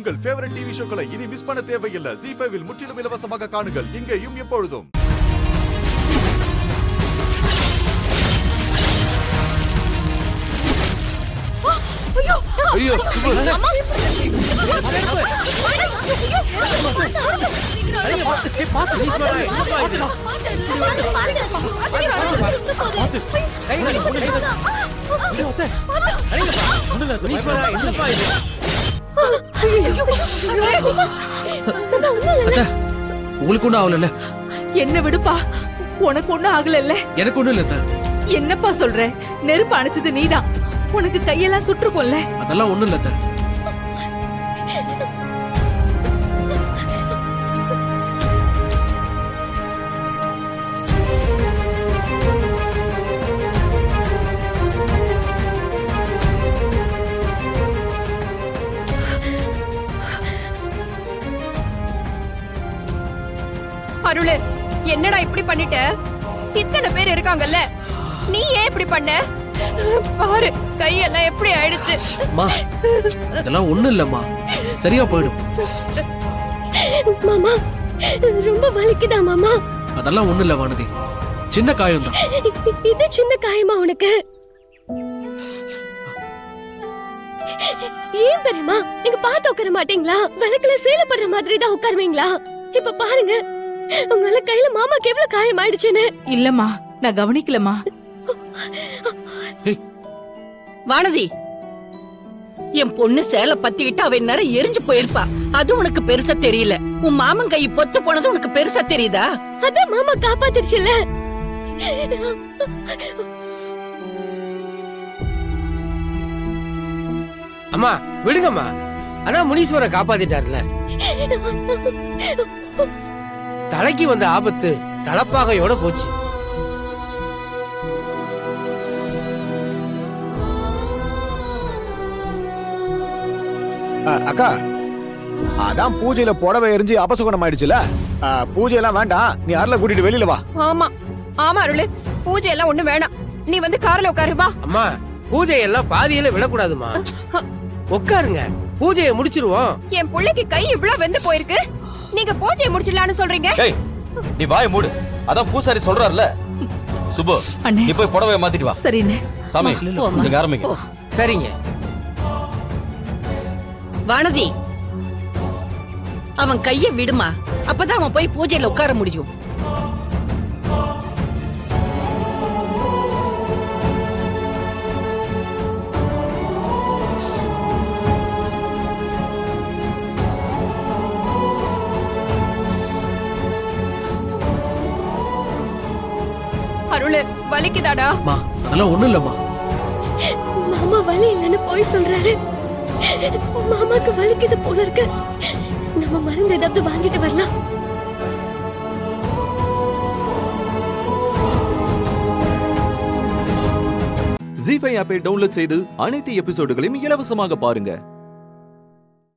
உங்கள் favourite TV ஷோக்களை இனி miss பண்ண தேவையில்லை. ZEE5 இல் முற்றிலும் இலவசமாக காணுங்கள். இங்கேயும் எப்பொழுதும். ஐயோ ஐயோ உங்களுக்கு ஒண்ணும் ஆகல. என்ன விடுப்பா, உனக்கு ஒண்ணும் ஆகல. எனக்கு ஒண்ணும் இல்ல. என்னப்பா சொல்ற? நெருப்பு அணைச்சது நீதான். உனக்கு கையெல்லாம் சுற்றுக்கும்ல. அதெல்லாம் ஒண்ணும் இல்ல. அருளு, என்னடா இப்படி பண்ணிட்ட? இத்தனை பேர் இருக்காங்கல்ல, நீ ஏன் இப்படி பண்ண? பாரு, கையெல்லாம் எப்படி ஆயிடுச்சு. அம்மா, இதெல்லாம் ஒண்ணும் இல்லம்மா, சரியா போயிடும். மாமா, ரொம்ப வலிக்குதா மாமா? அதெல்லாம் ஒண்ணும் இல்ல வானதி, சின்ன காயம் தான். இது சின்ன காயமா உனக்கு? ஏன் பெரியமா நீங்க பார்த்து உட்கார மாட்டீங்களா? விளக்குல சேலப்படுற மாதிரி தான் உட்காருவீங்களா? இப்ப பாருங்க, உங்களால கையில மாமாக்கு எவ்வளவு காயம் ஆயிடுச்சுன்னு. இல்லம்மா, நான் கவனிக்கலமா. வானதி, என் பொண்ணு சேலை பத்திக்கிட்டு அவ நேரம் எரிஞ்சு போயிருப்பா. அது உனக்கு பெருசா தெரியல. உன் மாமன் கை பொத்து போனது உனக்கு பெருசா தெரியுதா? அதான் மாமா காப்பாத்திருச்சுல்ல. அம்மா விடுங்கம்மா, அதான் முனீஸ்வர காப்பாத்திட்டாருல. தலைக்கு வந்த ஆபத்து தலப்பாகையோட போச்சு. அக்கா, அதான் பூஜையில புடவை எரிஞ்சு அபசகுணம் ஆயிடுச்சுல. பூஜையெல்லாம் வேண்டாம், நீ அருளை கூட்டிட்டு வெளியில வா. ஆமா ஆமா அருளு, பூஜை எல்லாம் ஒண்ணு வேணாம். நீ வந்து கார்ல உட்காரு. வா. அம்மா, பூஜையெல்லாம் பாதியில விடக்கூடாதுமா. உட்காருங்க, பூஜையை முடிச்சிருவோம். என் பிள்ளைக்கு கை இவ்ளோ வெந்து போயிருக்கு, நீங்க பூஜையை முடிச்சிடலாம்னு சொல்றீங்க? ஏய், நீ வாயை மூடு. அதான் பூசாரி சொல்றாருல. சுபு, அண்ணே, நீ போய் புடவைய மாத்திட்டு வா. சரிண்ணே. சாமி, நீங்க ஆரம்பிங்க. சரிங்க. வானதி, அவன் கைய விடுமா, அப்பதான் அவன் போய் பூஜையில உட்கார முடியும். அருளு, வலிக்குதாடா? அம்மா, அதெல்லாம் ஒண்ணும் இல்லம்மா. மாமா வலி இல்லைன்னு போய் சொல்றாரு. மாமாக்கு வலிக்குது போல இருக்கு. நம்ம மருந்து ஏதாவது வாங்கிட்டு வரலாம். ZEE5 ஆப்பை டவுன்லோட் செய்து அனைத்து எபிசோடுகளையும் இலவசமாக பாருங்க.